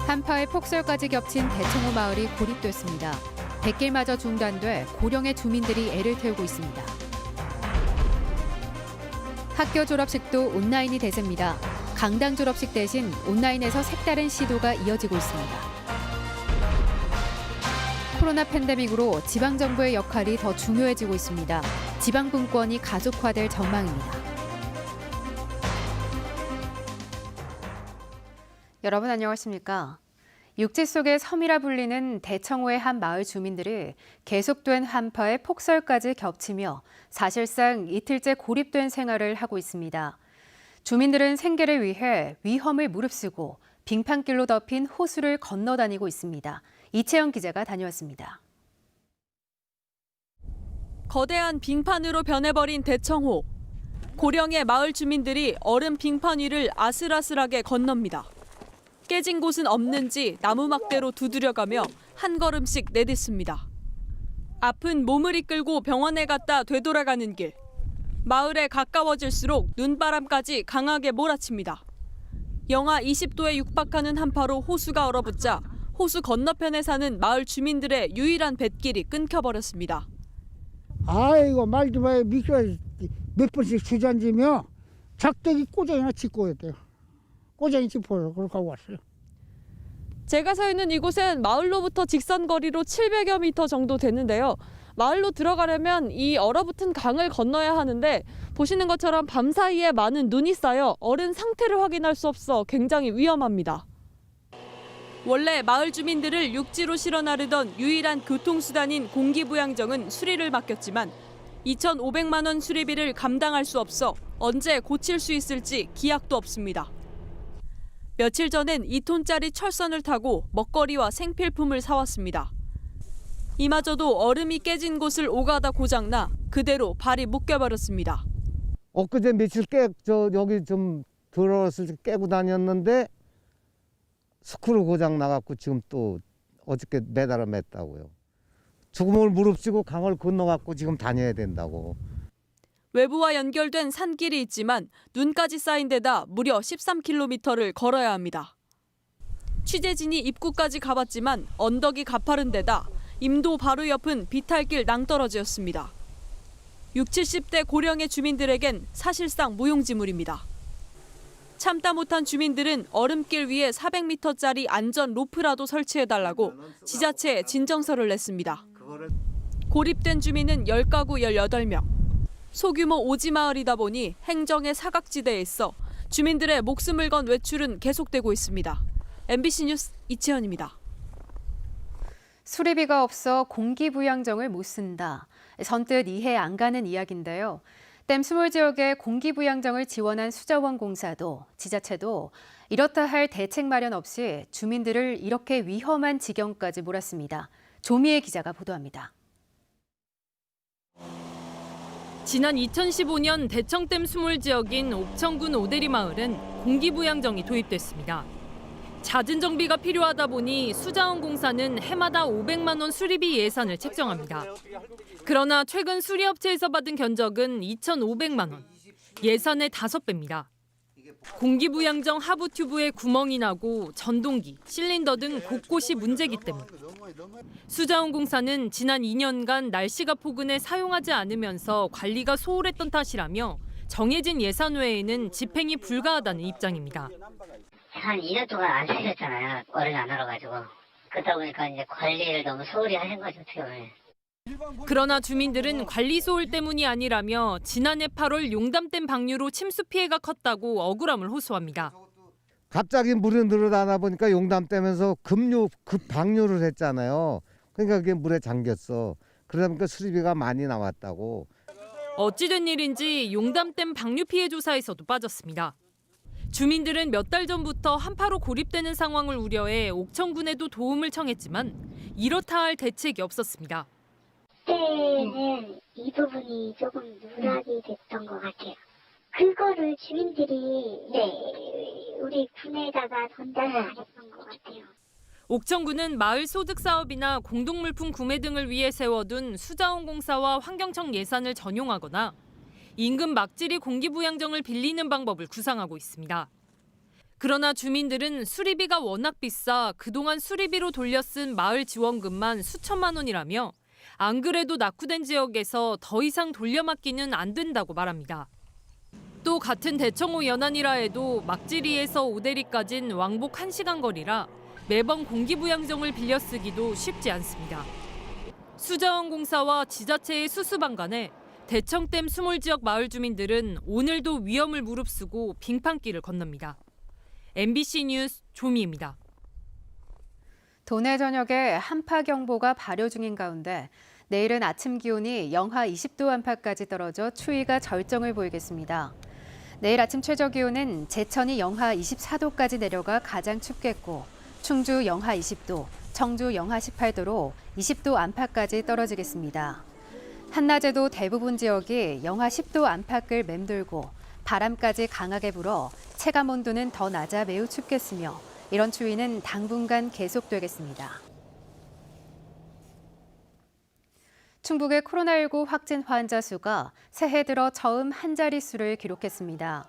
한파에 폭설까지 겹친 대청호 마을이 고립됐습니다. 백길마저 중단돼 고령의 주민들이 애를 태우고 있습니다. 학교 졸업식도 온라인이 대세입니다. 강당 졸업식 대신 온라인에서 색다른 시도가 이어지고 있습니다. 코로나 팬데믹으로 지방정부의 역할이 더 중요해지고 있습니다. 지방분권이 가속화될 전망입니다. 여러분 안녕하십니까? 육지 속의 섬이라 불리는 대청호의 한 마을 주민들이 계속된 한파에 폭설까지 겹치며 사실상 이틀째 고립된 생활을 하고 있습니다. 주민들은 생계를 위해 위험을 무릅쓰고 빙판길로 덮인 호수를 건너 다니고 있습니다. 이채영 기자가 다녀왔습니다. 거대한 빙판으로 변해버린 대청호. 고령의 마을 주민들이 얼음 빙판 위를 아슬아슬하게 건넙니다. 깨진 곳은 없는지 나무 막대로 두드려가며 한 걸음씩 내딛습니다. 아픈 몸을 이끌고 병원에 갔다 되돌아가는 길. 마을에 가까워질수록 눈바람까지 강하게 몰아칩니다. 영하 20도에 육박하는 한파로 호수가 얼어붙자 호수 건너편에 사는 마을 주민들의 유일한 뱃길이 끊겨버렸습니다. 아이고 말도 마요. 미끼가 몇 번씩 주저앉으며 작대기 꼬장이나 짚고 있대요. 꼬장이 짚어서 그렇게 하고 왔어요. 제가 서 있는 이곳은 마을로부터 직선 거리로 700여 미터 정도 되는데요. 마을로 들어가려면 이 얼어붙은 강을 건너야 하는데 보시는 것처럼 밤사이에 많은 눈이 쌓여 얼은 상태를 확인할 수 없어 굉장히 위험합니다. 원래 마을 주민들을 육지로 실어 나르던 유일한 교통수단인 공기부양정은 수리를 맡겼지만 2,500만 원 수리비를 감당할 수 없어 언제 고칠 수 있을지 기약도 없습니다. 며칠 전엔 2톤짜리 철선을 타고 먹거리와 생필품을 사왔습니다. 이마저도 얼음이 깨진 곳을 오가다 고장나 그대로 발이 묶여버렸습니다. 엊그제 며칠 여기 좀 들어왔을 때 깨고 다녔는데 스크류 고장 나갖고 지금 또 어저께 매달아 맸다고요. 죽음을 무릅쓰고 강을 건너갖고 지금 다녀야 된다고. 외부와 연결된 산길이 있지만 눈까지 쌓인 데다 무려 13km를 걸어야 합니다. 취재진이 입구까지 가봤지만 언덕이 가파른 데다 임도 바로 옆은 비탈길 낭떠러지였습니다. 60, 70대 고령의 주민들에겐 사실상 무용지물입니다. 참다 못한 주민들은 얼음길 위에 400m짜리 안전 로프라도 설치해달라고 지자체에 진정서를 냈습니다. 고립된 주민은 10가구 18명. 소규모 오지마을이다 보니 행정의 사각지대에 있어 주민들의 목숨을 건 외출은 계속되고 있습니다. MBC 뉴스 이채연입니다. 수리비가 없어 공기부양정을 못 쓴다. 선뜻 이해 안 가는 이야기인데요. 댐 스몰 지역에 공기부양정을 지원한 수자원공사도 지자체도 이렇다 할 대책 마련 없이 주민들을 이렇게 위험한 지경까지 몰았습니다. 조미애 기자가 보도합니다. 지난 2015년 대청댐 수몰 지역인 옥천군 오대리 마을은 공기부양정이 도입됐습니다. 잦은 정비가 필요하다 보니 수자원공사는 해마다 500만 원 수리비 예산을 책정합니다. 그러나 최근 수리업체에서 받은 견적은 2,500만 원, 예산의 5배입니다. 공기부양정 하부 튜브에 구멍이 나고 전동기, 실린더 등 곳곳이 문제기 때문입니다. 수자원공사는 지난 2년간 날씨가 포근해 사용하지 않으면서 관리가 소홀했던 탓이라며 정해진 예산 외에는 집행이 불가하다는 입장입니다. 한 2년 동안 안 쓰셨잖아요. 얼음이 안 얼어가지고. 그러다 보니까 이제 관리를 너무 소홀히 하신 거죠, 어떻게 보면. 그러나 주민들은 관리 소홀 때문이 아니라며 지난해 8월 용담댐 방류로 침수 피해가 컸다고 억울함을 호소합니다. 갑자기 물이 늘어나다 보니까 용담댐에서 급 방류를 했잖아요. 그러니까 그게 물에 잠겼어. 그러다 보니까 수리비가 많이 나왔다고. 어찌된 일인지 용담댐 방류 피해 조사에서도 빠졌습니다. 주민들은 몇 달 전부터 한파로 고립되는 상황을 우려해 옥천군에도 도움을 청했지만 이렇다 할 대책이 없었습니다. 그때는 이 부분이 조금 누락이 됐던 것 같아요. 그거를 주민들이 우리 군에다가 전달을 안 했던 것 같아요. 옥천군은 마을 소득 사업이나 공동물품 구매 등을 위해 세워둔 수자원공사와 환경청 예산을 전용하거나 인근 막지리 공기부양정을 빌리는 방법을 구상하고 있습니다. 그러나 주민들은 수리비가 워낙 비싸 그동안 수리비로 돌려 쓴 마을 지원금만 수천만 원이라며 안 그래도 낙후된 지역에서 더 이상 돌려막기는 안 된다고 말합니다. 또 같은 대청호 연안이라 해도 막지리에서 오대리까진 왕복 1시간 거리라 매번 공기부양정을 빌려 쓰기도 쉽지 않습니다. 수자원공사와 지자체의 수수방관에 대청댐 수몰 지역 마을 주민들은 오늘도 위험을 무릅쓰고 빙판길을 건넙니다. MBC 뉴스 조미입니다. 도내 전역에 한파경보가 발효 중인 가운데 내일은 아침 기온이 영하 20도 안팎까지 떨어져 추위가 절정을 보이겠습니다. 내일 아침 최저 기온은 제천이 영하 24도까지 내려가 가장 춥겠고 충주 영하 20도, 청주 영하 18도로 20도 안팎까지 떨어지겠습니다. 한낮에도 대부분 지역이 영하 10도 안팎을 맴돌고 바람까지 강하게 불어 체감 온도는 더 낮아 매우 춥겠으며 이런 추위는 당분간 계속되겠습니다. 충북의 코로나19 확진 환자 수가 새해 들어 처음 한 자릿수를 기록했습니다.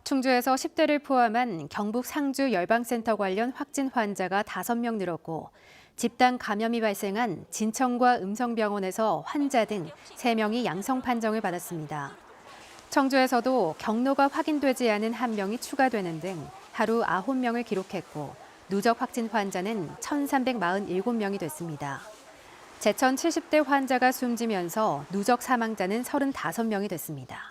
충주에서 10대를 포함한 경북 상주 열방센터 관련 확진 환자가 5명 늘었고 집단 감염이 발생한 진천과 음성병원에서 환자 등 3명이 양성 판정을 받았습니다. 청주에서도 경로가 확인되지 않은 1명이 추가되는 등 하루 9명을 기록했고 누적 확진 환자는 1,347명이 됐습니다. 제천 70대 환자가 숨지면서 누적 사망자는 35명이 됐습니다.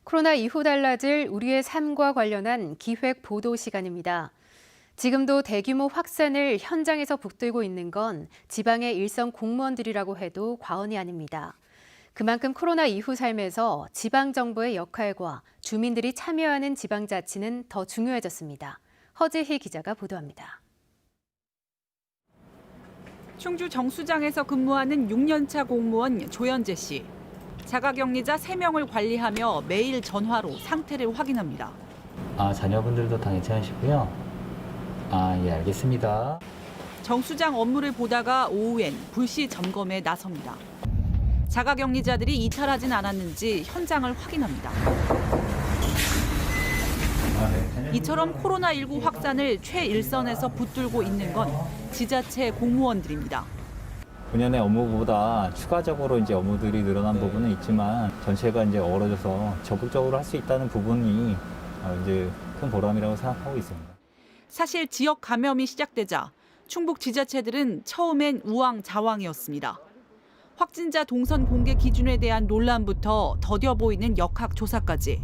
코로나 이후 달라질 우리의 삶과 관련한 기획 보도 시간입니다. 지금도 대규모 확산을 현장에서 붙들고 있는 건 지방의 일선 공무원들이라고 해도 과언이 아닙니다. 그만큼 코로나 이후 삶에서 지방정부의 역할과 주민들이 참여하는 지방자치는 더 중요해졌습니다. 허지희 기자가 보도합니다. 충주 정수장에서 근무하는 6년차 공무원 조현재 씨. 자가격리자 3명을 관리하며 매일 전화로 상태를 확인합니다. 자녀분들도 다 괜찮으시고요. 예, 알겠습니다. 정수장 업무를 보다가 오후엔 불시 점검에 나섭니다. 자가격리자들이 이탈하진 않았는지 현장을 확인합니다. 이처럼 코로나19 확산을 최일선에서 붙들고 있는 건 지자체 공무원들입니다. 본연의 업무보다 추가적으로 이제 업무들이 늘어난 부분은 있지만 전체가 이제 어우러져서 적극적으로 할 수 있다는 부분이 이제 큰 보람이라고 생각하고 있습니다. 사실 지역 감염이 시작되자 충북 지자체들은 처음엔 우왕좌왕이었습니다. 확진자 동선 공개 기준에 대한 논란부터 더뎌 보이는 역학 조사까지.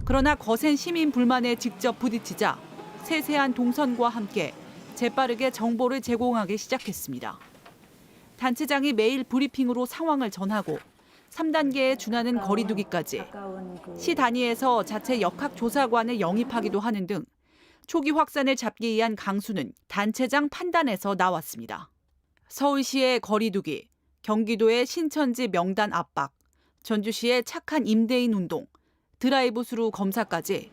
그러나 거센 시민 불만에 직접 부딪히자 세세한 동선과 함께 재빠르게 정보를 제공하기 시작했습니다. 단체장이 매일 브리핑으로 상황을 전하고 3단계에 준하는 거리두기까지 시 단위에서 자체 역학조사관을 영입하기도 하는 등 초기 확산을 잡기 위한 강수는 단체장 판단에서 나왔습니다. 서울시의 거리두기, 경기도의 신천지 명단 압박, 전주시의 착한 임대인 운동, 드라이브 스루 검사까지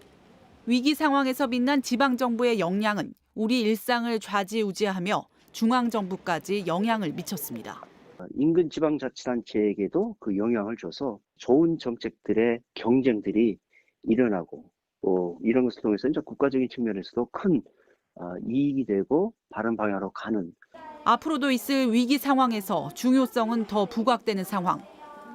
위기 상황에서 빛난 지방정부의 역량은 우리 일상을 좌지우지하며 중앙정부까지 영향을 미쳤습니다. 인근 지방자치단체에게도 그 영향을 줘서 좋은 정책들의 경쟁들이 일어나고 이런 것을 통해서 이제 국가적인 측면에서도 큰 이익이 되고 바른 방향으로 가는. 앞으로도 있을 위기 상황에서 중요성은 더 부각되는 상황.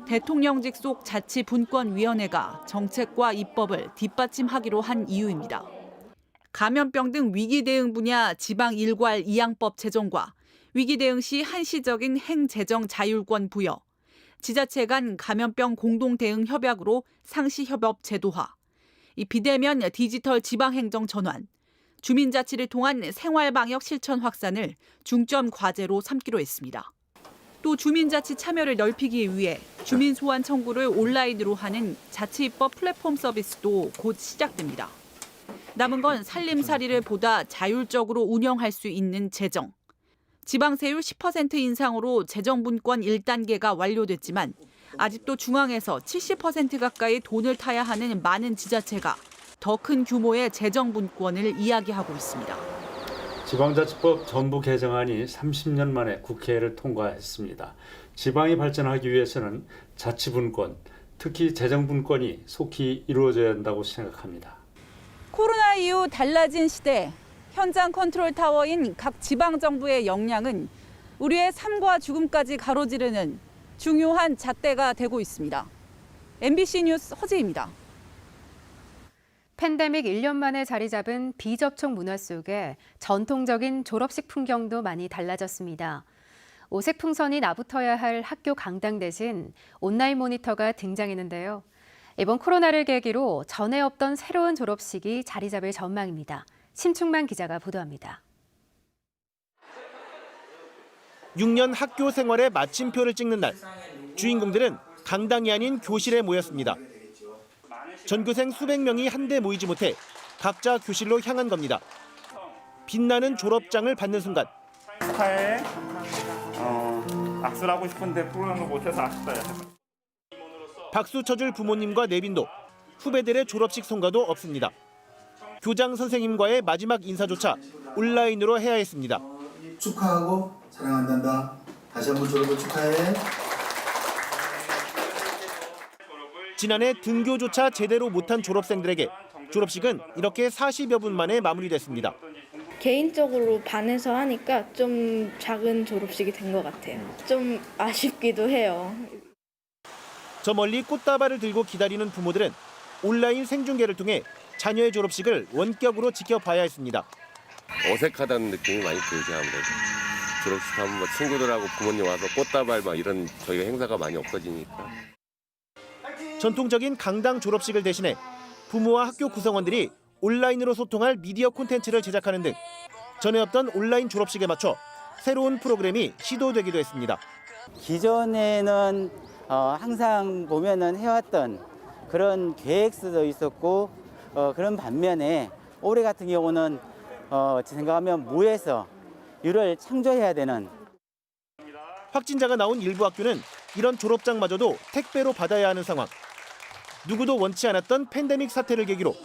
대통령직 속 자치분권위원회가 정책과 입법을 뒷받침하기로 한 이유입니다. 감염병 등 위기 대응 분야 지방 일괄 이양법 제정과 위기 대응 시 한시적인 행재정 자율권 부여, 지자체 간 감염병 공동 대응 협약으로 상시 협업 제도화, 이 비대면 디지털 지방행정 전환, 주민자치를 통한 생활방역 실천 확산을 중점 과제로 삼기로 했습니다. 또 주민자치 참여를 넓히기 위해 주민 소환 청구를 온라인으로 하는 자치입법 플랫폼 서비스도 곧 시작됩니다. 남은 건 살림살이를 보다 자율적으로 운영할 수 있는 재정. 지방세율 10% 인상으로 재정분권 1단계가 완료됐지만 아직도 중앙에서 70% 가까이 돈을 타야 하는 많은 지자체가 더 큰 규모의 재정분권을 이야기하고 있습니다. 지방자치법 전부 개정안이 30년 만에 국회를 통과했습니다. 지방이 발전하기 위해서는 자치분권, 특히 재정분권이 속히 이루어져야 한다고 생각합니다. 코로나 이후 달라진 시대, 현장 컨트롤 타워인 각 지방정부의 역량은 우리의 삶과 죽음까지 가로지르는 중요한 잣대가 되고 있습니다. MBC 뉴스 허지입니다. 팬데믹 1년 만에 자리 잡은 비접촉 문화 속에 전통적인 졸업식 풍경도 많이 달라졌습니다. 오색 풍선이 나붙어야 할 학교 강당 대신 온라인 모니터가 등장했는데요. 이번 코로나를 계기로 전에 없던 새로운 졸업식이 자리 잡을 전망입니다. 심충만 기자가 보도합니다. 6년 학교 생활의 마침표를 찍는 날, 주인공들은 강당이 아닌 교실에 모였습니다. 전교생 수백 명이 한데 모이지 못해 각자 교실로 향한 겁니다. 빛나는 졸업장을 받는 순간 축하해. 악수를 하고 싶은데 프로그램을 못해서 아쉽다. 박수 쳐줄 부모님과 내빈도 후배들의 졸업식 성과도 없습니다. 교장 선생님과의 마지막 인사조차 온라인으로 해야 했습니다. 축하하고 사랑한단다. 다시 한번 졸업을 축하해. 지난해 등교조차 제대로 못한 졸업생들에게 졸업식은 이렇게 40여 분 만에 마무리됐습니다. 개인적으로 반해서 하니까 좀 작은 졸업식이 된 것 같아요. 좀 아쉽기도 해요. 저 멀리 꽃다발을 들고 기다리는 부모들은 온라인 생중계를 통해 자녀의 졸업식을 원격으로 지켜봐야 했습니다. 어색하다는 느낌이 많이 들지 아무래도. 졸업식 하면 뭐 친구들하고 부모님 와서 꽃다발 막 이런 저희가 행사가 많이 없어지니까. 전통적인 강당 졸업식을 대신해 부모와 학교 구성원들이 온라인으로 소통할 미디어 콘텐츠를 제작하는 등 전에 없던 온라인 졸업식에 맞춰 새로운 프로그램이 시도되기도 했습니다. 기존에는 항상 보면은 해왔던 그런 계획서도 있었고 그런 반면에 올해 같은 경우는 생각하면 무에서 유를 창조해야 되는. 확진자가 나온 일부 학교는 이런 졸업장마저도 택배로 받아야 하는 상황. 누구도 원치 않았던 팬데믹 사태를 계기로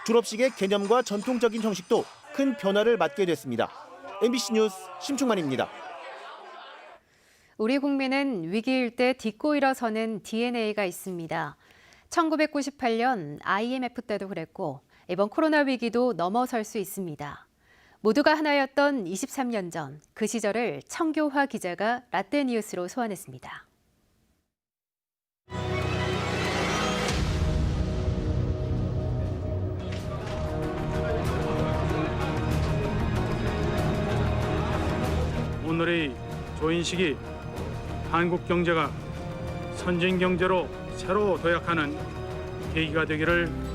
졸업식의 개념과 전통적인 형식도 큰 변화를 맞게 됐습니다. MBC 뉴스 심충만입니다. 우리 국민은 위기일 때 딛고 일어서는 DNA가 있습니다. 1998년 IMF 때도 그랬고 이번 코로나 위기도 넘어설 수 있습니다. 모두가 하나였던 23년 전 그 시절을 청교화 기자가 라떼 뉴스로 소환했습니다. 오늘의 조인식이 한국 경제가 선진 경제로 새로 도약하는 계기가 되기를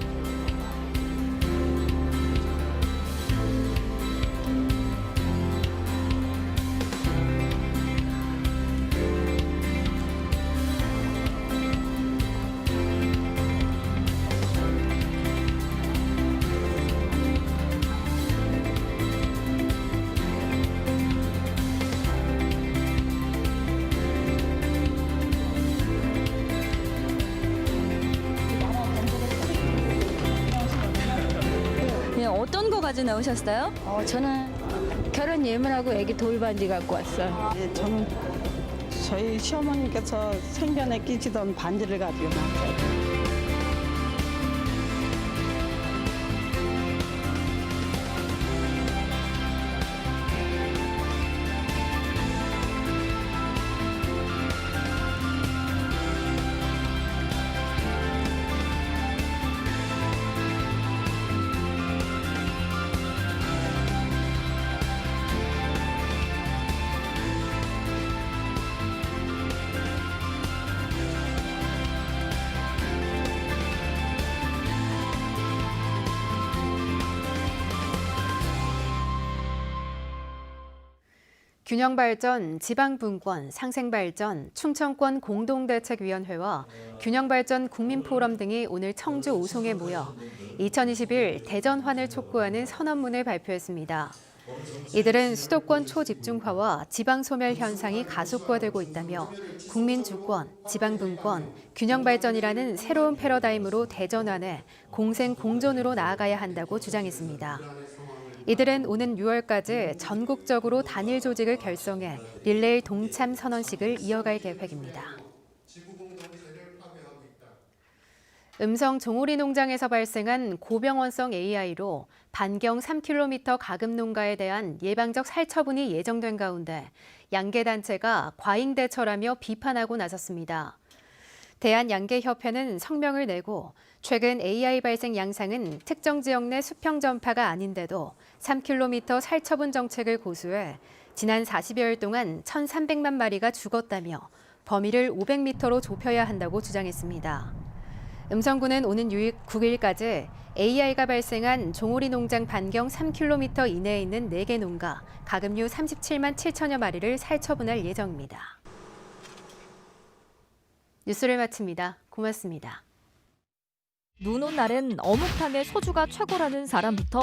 어떤 거 가지고 나오셨어요? 저는 결혼 예물하고 애기 돌반지 갖고 왔어요. 저는 저희 시어머니께서 생전에 끼시던 반지를 가지고 나왔어요. 균형발전, 지방분권, 상생발전, 충청권 공동대책위원회와 균형발전 국민포럼 등이 오늘 청주 오송에 모여 2021 대전환을 촉구하는 선언문을 발표했습니다. 이들은 수도권 초집중화와 지방소멸 현상이 가속화되고 있다며 국민주권, 지방분권, 균형발전이라는 새로운 패러다임으로 대전환해 공생공존으로 나아가야 한다고 주장했습니다. 이들은 오는 6월까지 전국적으로 단일 조직을 결성해 릴레이 동참 선언식을 이어갈 계획입니다. 음성 종오리 농장에서 발생한 고병원성 AI로 반경 3km 가금 농가에 대한 예방적 살처분이 예정된 가운데 양계단체가 과잉 대처라며 비판하고 나섰습니다. 대한양계협회는 성명을 내고 최근 AI 발생 양상은 특정 지역 내 수평 전파가 아닌데도 3km 살처분 정책을 고수해 지난 40여일 동안 1,300만 마리가 죽었다며 범위를 500m로 좁혀야 한다고 주장했습니다. 음성군은 오는 9일까지 AI가 발생한 종오리 농장 반경 3km 이내에 있는 4개 농가 가금류 37만 7천여 마리를 살처분할 예정입니다. 뉴스를 마칩니다. 고맙습니다. 눈 온 날엔 어묵탕에 소주가 최고라는 사람부터